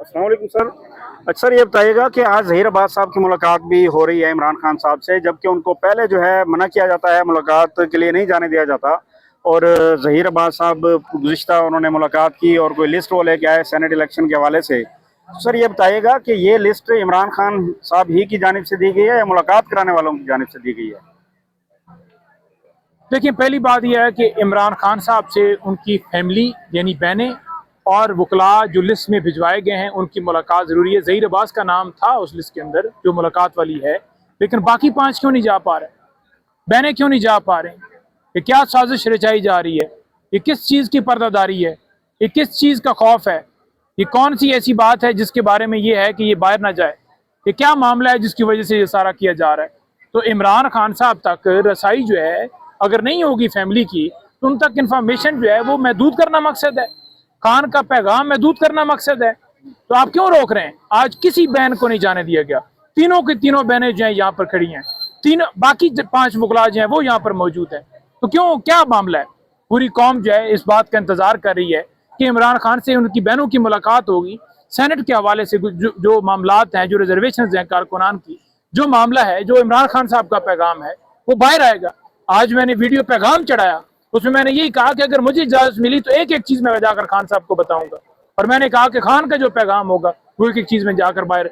अस्सलाम वालेकुम सर। अच्छा सर, ये बताइएगा कि आज ज़हीर अब्बास साहब की मुलाकात भी हो रही है इमरान खान साहब से, जबकि उनको पहले जो है मना किया जाता है, मुलाकात के लिए नहीं जाने दिया जाता। और ज़हीर अब्बास साहब गुज़िश्ता उन्होंने मुलाकात की और कोई लिस्ट वो लेके आए सेनेट इलेक्शन के हवाले से। सर ये बताइएगा कि ये लिस्ट इमरान खान साहब ही की जानिब से दी गई है या मुलाकात कराने वालों की जानिब से दी गई है? देखिए, पहली बात यह है कि इमरान खान साहब से उनकी फैमिली यानी बहनें और वकला जो लिस्ट में भिजवाए गए हैं उनकी मुलाकात ज़रूरी है। ज़हीर अब्बास का नाम था उस लिस्ट के अंदर जो मुलाकात वाली है, लेकिन बाकी 5 क्यों नहीं जा पा रहे? बहनें क्यों नहीं जा पा रहे? ये क्या साजिश रचाई जा रही है? ये किस चीज़ की पर्दादारी है? ये किस चीज़ का खौफ है? ये कौन सी ऐसी बात है जिसके बारे में ये है कि ये बाहर ना जाए? ये क्या मामला है जिसकी वजह से ये सारा किया जा रहा है? तो इमरान खान साहब तक रसाई जो है अगर नहीं होगी फैमिली की, तो उन तक इंफॉर्मेशन जो है वो महदूद करना मकसद है, खान का पैगाम महदूद करना मकसद है। तो आप क्यों रोक रहे हैं? आज किसी बहन को नहीं जाने दिया गया। तीनों की तीनों बहनें जो है यहाँ पर खड़ी हैं, तीनों बाकी 5 वकला जो हैं वो यहाँ पर मौजूद हैं। तो क्यों, क्या मामला है? पूरी कौम जो है इस बात का इंतजार कर रही है कि इमरान खान से उनकी बहनों की मुलाकात होगी। सेनेट के हवाले से जो मामलात हैं, जो रिजर्वेशन हैं कारकुनान की, जो मामला है, जो इमरान खान साहब का पैगाम है वो बाहर आएगा। आज मैंने वीडियो पैगाम चढ़ाया, उसमें मैंने यही कहा कि अगर मुझे इजाजत मिली तो एक एक चीज मैं जाकर खान साहब को बताऊंगा। और मैंने कहा कि खान का जो पैगाम होगा वो एक एक चीज में जाकर बाहर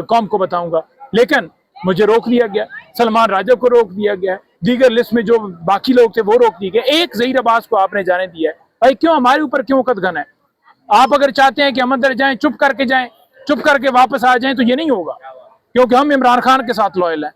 कौम को बताऊंगा। लेकिन मुझे रोक दिया गया, सलमान राजा को रोक दिया गया, दीगर लिस्ट में जो बाकी लोग थे वो रोक दिए गए। एक ज़हीर अब्बास को आपने जाने दिया है। भाई क्यों हमारे ऊपर क्यों कदगन है? आप अगर चाहते हैं कि हम अंदर जाएं, चुप करके जाएं, चुप करके वापस आ जाएं, तो ये नहीं होगा, क्योंकि हम इमरान खान के साथ लॉयल हैं।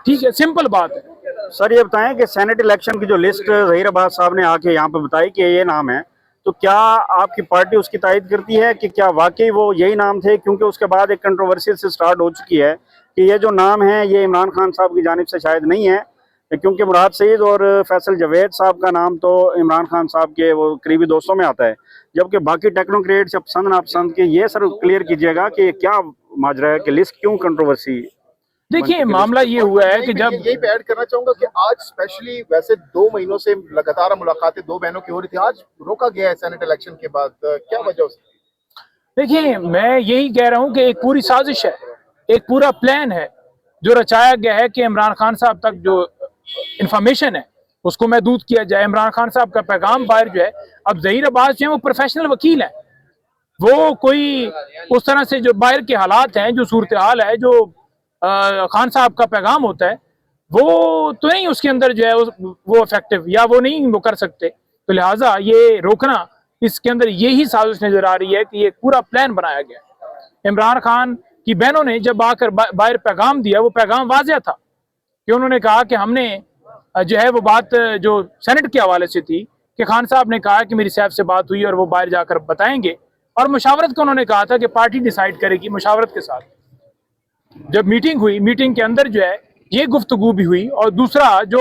ठीक है, सिंपल बात है। सर ये बताएं कि सेनेट इलेक्शन की जो लिस्ट ज़हीर अब्बास साहब ने आके यहाँ पे बताई कि ये नाम है, तो क्या आपकी पार्टी उसकी तायद करती है कि क्या वाकई वो यही नाम थे? क्योंकि उसके बाद एक कंट्रोवर्सी से स्टार्ट हो चुकी है कि ये जो नाम है ये इमरान खान साहब की जानिब से शायद नहीं है, क्योंकि मुराद सईद और फैसल जावेद साहब का नाम तो इमरान खान साहब के वो करीबी दोस्तों में आता है, जबकि बाकी टेक्नोक्रेट्स या पसंद नापसंद के, ये सर क्लियर कीजिएगा कि क्या माजरा है कि लिस्ट क्यों कंट्रोवर्सी? देखिए, मामला ये हुआ है कि जब यही पे ऐड करना चाहूंगा कि आज स्पेशली वैसे 2 महीनों से लगातार मुलाकातें 2 बहनों की हो रही थी, आज रोका गया है सेनेट इलेक्शन के बाद, क्या वजह हो सकती है? देखिए, मैं यही कह रहा हूं कि एक पूरी साजिश है, एक पूरा प्लान है जो रचाया गया है कि इमरान खान साहब तक जो इंफॉर्मेशन है उसको महदूद किया जाए। इमरान खान साहब का पैगाम बाहर जो है, अब ज़हीर अब्बास जो है वो प्रोफेशनल वकील है, वो कोई उस तरह से जो बाहर के हालात हैं, जो सूरत हाल है, जो खान साहब का पैगाम होता है, वो तो नहीं उसके अंदर जो है वो इफेक्टिव, या वो नहीं वो कर सकते। तो लिहाजा ये रोकना, इसके अंदर यही साजिश नजर आ रही है कि ये पूरा प्लान बनाया गया। इमरान खान की बहनों ने जब आकर बाहर पैगाम दिया, वो पैगाम वाज़ेह था कि उन्होंने कहा कि हमने जो है वो बात जो सेनेट के हवाले से थी कि खान साहब ने कहा कि मेरी साहब से बात हुई और वो बाहर जाकर बताएंगे, और मुशावरत को उन्होंने कहा था कि पार्टी डिसाइड करेगी मुशावरत के साथ। जब मीटिंग हुई, मीटिंग के अंदर जो है ये गुफ्तगू भी हुई, और दूसरा जो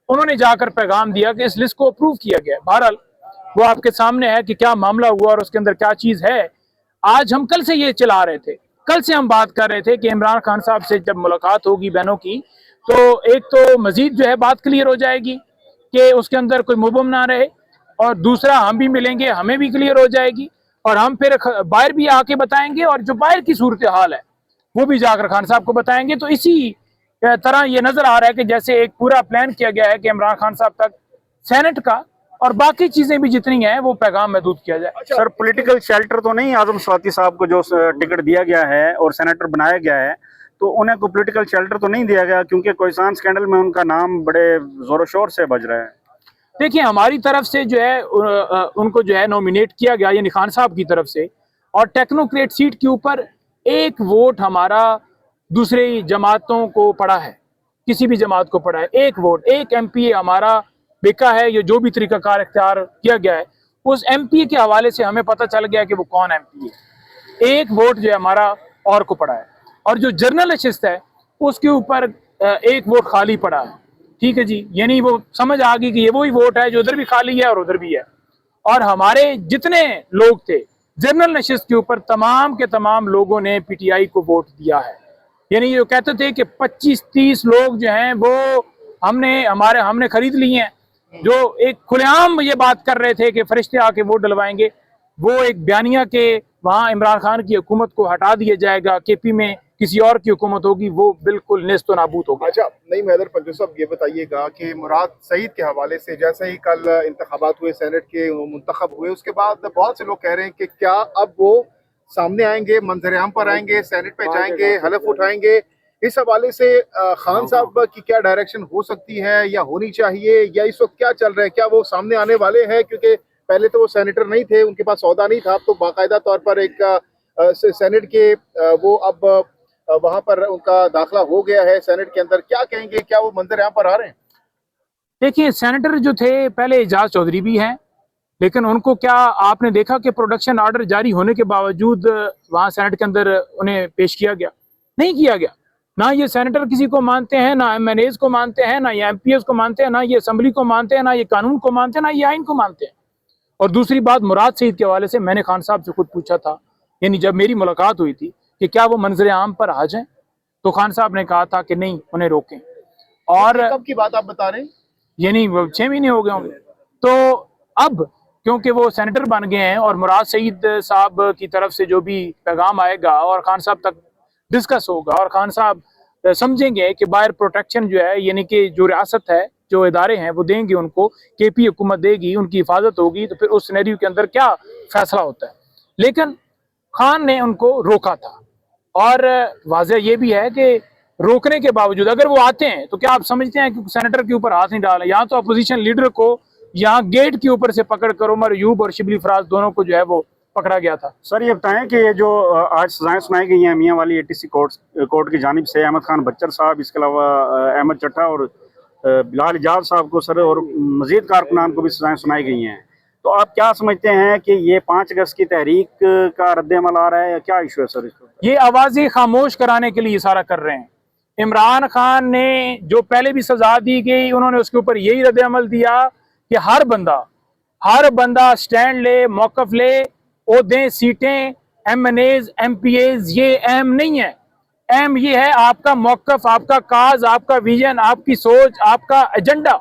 उन्होंने जाकर पैगाम दिया कि इस लिस्ट को अप्रूव किया गया। बहरहाल वो आपके सामने है कि क्या मामला हुआ और उसके अंदर क्या चीज़ है। आज हम कल से ये चला रहे थे, कल से हम बात कर रहे थे कि इमरान खान साहब से जब मुलाकात होगी बहनों की, तो एक तो मजीद जो है बात क्लियर हो जाएगी कि उसके अंदर कोई मुबहम ना रहे, और दूसरा हम भी मिलेंगे, हमें भी क्लियर हो जाएगी, और हम फिर बाहर भी आके बताएंगे, और जो बाहर की सूरत हाल है वो भी जाकर खान साहब को बताएंगे। तो इसी तरह ये नजर आ रहा है कि जैसे एक पूरा प्लान किया गया है कि इमरान खान साहब तक सेनेट का और बाकी चीजें भी जितनी हैं वो पैगाम महदूद किया जाए। सर पॉलिटिकल शेल्टर तो नहीं आजम स्वाति साहब को जो टिकट दिया गया है और सेनेटर बनाया गया है, तो उन्हें कोई पॉलिटिकल शेल्टर तो नहीं दिया गया? क्योंकि कोईसान स्कैंडल में उनका नाम बड़े जोरों शोर से बज रहा है। देखिए, हमारी तरफ से जो है उनको जो है नॉमिनेट किया गया यानी खान साहब की तरफ से, और टेक्नोक्रेट सीट के ऊपर एक वोट हमारा दूसरी जमातों को पड़ा है, किसी भी जमात को पड़ा है। एक वोट, एक एमपीए हमारा बिका है। ये जो भी तरीकाकार इख्तियार किया गया है उस एमपीए के हवाले से हमें पता चल गया कि वो कौन एमपीए। एक वोट जो है हमारा और को पड़ा है, और जो जनरल नशिस्त है उसके ऊपर एक वोट खाली पड़ा है। ठीक है जी, यानी वो समझ आ गई कि ये वही वोट है जो उधर भी खाली है और उधर भी है। और हमारे जितने लोग थे जनरल नशिस्त के ऊपर, तमाम के तमाम लोगों ने पीटीआई को वोट दिया है। यानी ये कहते थे कि 25-30 लोग जो हैं वो हमने खरीद लिए हैं, जो एक खुलेआम ये बात कर रहे थे कि फरिश्ते आके वोट डलवाएंगे। वो एक बयानिया के वहाँ इमरान खान की हुकूमत को हटा दिया जाएगा, केपी में किसी और की हुकूमत होगी, वो बिल्कुल नेस्तो नाबूद होगा। अच्छा, नईम हैदर पंजू साहब, ये बताइएगा कि मुराद सईद के हवाले से, जैसे ही कल इंतखाबात हुए, सेनेट के मुंतखब हुए, उसके बाद बहुत से लोग कह रहे हैं कि क्या अब वो सामने आएंगे, मंजर-ए-आम पर आएंगे, सेनेट पे जाएंगे, हलफ उठाएंगे? इस हवाले से खान साहब की क्या डायरेक्शन हो सकती है या होनी चाहिए, या इस वक्त क्या चल रहा है? क्या वो सामने आने वाले हैं? क्योंकि पहले तो वो सेनेटर नहीं थे, उनके पास सौदा नहीं था, अब तो बाकायदा तौर पर एक सेनेट के वो अब वहां पर उनका दाखिला हो गया है सेनेट के अंदर। क्या कहेंगे, क्या वो मंजर यहाँ पर आ रहे हैं? देखिए, सेनेटर जो थे पहले एजाज चौधरी भी हैं, लेकिन उनको क्या आपने देखा कि प्रोडक्शन ऑर्डर जारी होने के बावजूद वहां सेनेट के अंदर उन्हें पेश किया गया? नहीं किया गया। ना ये सेनेटर किसी को मानते हैं, ना MNAs को मानते हैं, ना ये MPs को मानते हैं, ना ये असेंबली को मानते हैं, ना ये कानून को मानते हैं, ना ये आइन को मानते हैं। और दूसरी बात, मुराद सईद के हवाले से मैंने खान साहब से खुद पूछा था, यानी जब मेरी मुलाकात हुई थी, कि क्या वो मंजर आम पर आ जाएं, तो खान साहब ने कहा था कि नहीं, उन्हें रोकें। और कब की बात आप बता रहे हैं? यानी 6 महीने हो गए होंगे। तो अब क्योंकि वो सेनेटर बन गए हैं और मुराद सईद साहब की तरफ से जो भी पैगाम आएगा और खान साहब तक डिस्कस होगा और खान साहब समझेंगे कि बाहर प्रोटेक्शन जो है, यानी कि जो रियासत है, जो इदारे हैं, वो देंगे उनको, केपी हुकूमत देगी, उनकी हिफाजत होगी, तो फिर उस सिनेरियो के अंदर क्या फैसला होता है। लेकिन खान ने उनको रोका था। और वाज़ह ये भी है कि रोकने के बावजूद अगर वो आते हैं, तो क्या आप समझते हैं कि सेनेटर के ऊपर हाथ नहीं डाला? यहाँ तो अपोजिशन लीडर को यहाँ गेट के ऊपर से पकड़ कर उमर यूब और शिबली फराज दोनों को जो है वो पकड़ा गया था। सर ये बताएं कि ये जो आज सजाएं सुनाई गई हैं मियां वाली ATC कोर्ट की जानिब से, अहमद खान बच्चर साहब, इसके अलावा अहमद चट्टा और बिलाल इजाज साहब को सर, और मजीद कारकुनान को भी सजाएं सुनाई गई हैं, तो आप क्या समझते हैं कि ये 5 अगस्त की तहरीक का रद्द-ए-अमल आ रहा है या क्या इशू है सर इसको? ये आवाजें खामोश कराने के लिए ये सारा कर रहे हैं। इमरान खान ने जो पहले भी सजा दी गई, उन्होंने उसके ऊपर यही रद्द अमल दिया कि हर बंदा स्टैंड ले, मौकफ ले, ओहदे, सीटें, MNAs, MPAs, ये अहम नहीं है। अहम ये है आपका मौकफ, आपका काज, आपका विजन, आपकी सोच, आपका एजेंडा।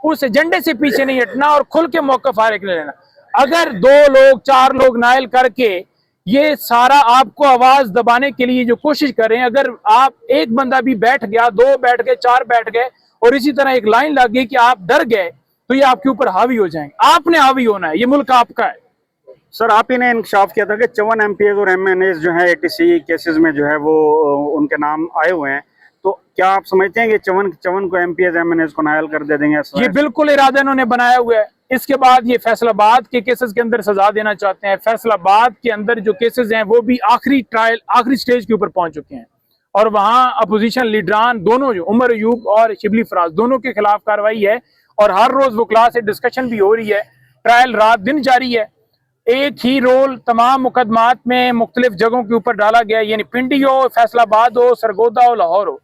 उस एजेंडे से पीछे नहीं हटना और खुल के मौकफ हर एक ले लेना। अगर 2 लोग 4 लोग नायल करके ये सारा आपको आवाज दबाने के लिए जो कोशिश कर रहे हैं, अगर आप एक बंदा भी बैठ गया, 2 बैठ गए, 4 बैठ गए और इसी तरह एक लाइन लग गई कि आप डर गए, तो ये आपके ऊपर हावी हो जाएंगे। आपने हावी होना है, ये मुल्क आपका है। सर आप ही ने इंकशाफ किया था कि 54 MPs और MNAs जो है ATC केसेस में जो है वो उनके नाम आए हुए हैं, तो क्या आप समझते हैं कि 54 को MPs MNAs को नायल कर दे देंगे? ये बिल्कुल इरादा इन्होंने बनाया हुआ है। इसके बाद ये फैसलाबाद के केसेस के अंदर सजा देना चाहते हैं। फैसलाबाद के अंदर जो केसेस हैं वो भी आखिरी ट्रायल, आखिरी स्टेज के ऊपर पहुंच चुके हैं और वहां अपोजिशन लीडरान दोनों, जो उमर अयूब और शिबली फराज, दोनों के खिलाफ कार्रवाई है और हर रोज वो क्लास से डिस्कशन भी हो रही है। ट्रायल रात दिन जारी है। एक ही रोल तमाम मुकदमात में मुख्तलिफ जगहों के ऊपर डाला गया, यानी पिंडी हो, फैसलाबाद हो, सरगोदा हो, लाहौर हो,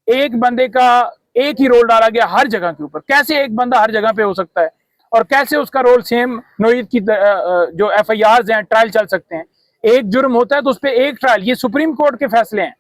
एक बंदे का एक ही रोल डाला गया हर जगह के ऊपर। कैसे एक बंदा हर जगह पे हो सकता है और कैसे उसका रोल सेम नोईद की जो FIRs हैं, ट्रायल चल सकते हैं? एक जुर्म होता है तो उस पर एक ट्रायल, ये सुप्रीम कोर्ट के फैसले हैं।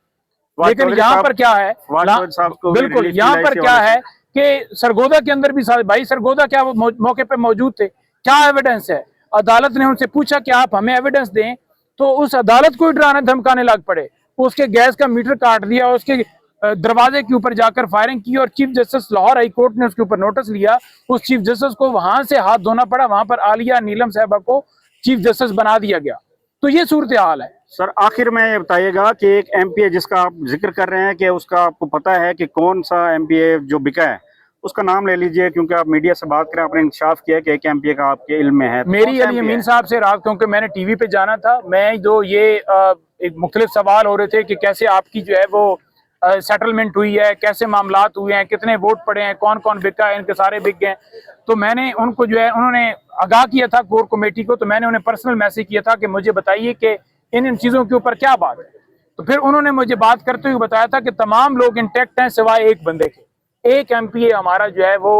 लेकिन यहाँ पर क्या है, बिल्कुल यहाँ पर क्या है कि सरगोदा के अंदर भी भाई सरगोदा क्या वो मौके पे मौजूद थे? क्या एविडेंस है? अदालत ने उनसे पूछा कि आप हमें एविडेंस दें, तो उस अदालत को ही डराने धमकाने लग पड़े। उसके गैस का मीटर काट दिया, उसके दरवाजे के ऊपर जाकर फायरिंग की और chief justice Lahore high court ने उसके ऊपर नोटिस लिया। उस चीफ जस्टिस को वहां से हाथ धोना पड़ा, वहां पर आलिया नीलम साहबा को चीफ जस्टिस बना दिया गया। तो ये सूरत हाल है। सर आखिर में ये बताइएगा कि एक MPA जिसका आप जिक्र कर रहे हैं कि उसका आपको पता है कि कौन सा MPA जो बिका है, उसका नाम ले लीजिए, क्योंकि आप मीडिया से बात करें, आपने इंकशाफ किया कि एक MPA का आपके इल्म में है। मेरी अली अमीन साहब से रात, क्योंकि मैंने टीवी पे जाना था, मैं जो ये एक मुख्तलिफ सवाल हो रहे थे कि कैसे आपकी जो है वो सेटलमेंट हुई है, कैसे मामलात हुए हैं, कितने वोट पड़े हैं, कौन कौन बिका है, इनके सारे बिक गए। तो मैंने उनको जो है, उन्होंने आगाह किया था कोर कमेटी को, तो मैंने उन्हें पर्सनल मैसेज किया था कि मुझे बताइए कि इन चीज़ों के ऊपर क्या बात है। तो फिर उन्होंने मुझे बात करते हुए बताया था कि तमाम लोग इंटैक्ट हैं सिवाय एक बंदे के। एक MPA हमारा जो है वो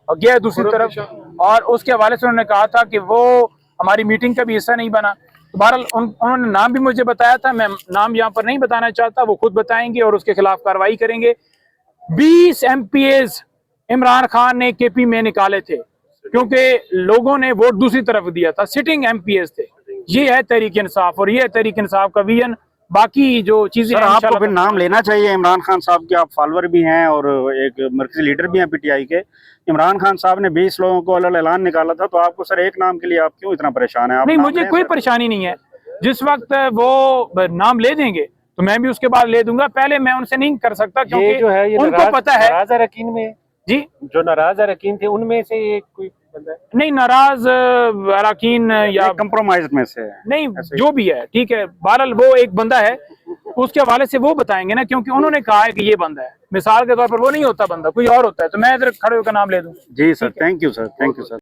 गया दूसरी तरफ, और उसके हवाले से उन्होंने कहा था कि वो हमारी मीटिंग का भी हिस्सा नहीं बना। तो बहरहाल उन्होंने नाम भी मुझे बताया था, मैं नाम यहाँ पर नहीं बताना चाहता, वो खुद बताएंगे और उसके खिलाफ कार्रवाई करेंगे। 20 MPAs इमरान खान ने KP में निकाले थे क्योंकि लोगों ने वोट दूसरी तरफ दिया था, सिटिंग MPAs थे। ये है तहरीक इंसाफ और ये है तहरीक इंसाफ का विजन। बाकी जो चीजें सर हैं आपको इंशाल्लाह फिर नाम लेना चाहिए इमरान खान साहब के, आप फॉलोअर भी हैं और एक मरकजी लीडर भी हैं पीटीआई के। इमरान खान साहब ने 20 लोगों को अलग ऐलान निकाला था, तो आपको सर एक नाम के लिए आप क्यों इतना परेशान है? आप नहीं, नाम मुझे लें कोई सर। परेशानी नहीं है। जिस वक्त वो नाम ले देंगे तो मैं भी उसके बाद ले दूंगा, पहले मैं उनसे नहीं कर सकता ये क्योंकि जो है ये उनको पता है। नाराज अरकान में जी जो नाराज अरकान थे उनमें से एक कोई बंदा है? नहीं, नाराज अरकान या कंप्रोमाइज में से है। नहीं, ऐसे ही। जो भी है ठीक है। बहरहाल वो एक बंदा है, उसके हवाले से वो बताएंगे ना, क्योंकि उन्होंने कहा है कि ये बंदा है। मिसाल के तौर पर वो नहीं होता बंदा, कोई और होता है, तो मैं इधर खड़े होकर नाम ले दूं। जी sir, thank you sir, thank you sir.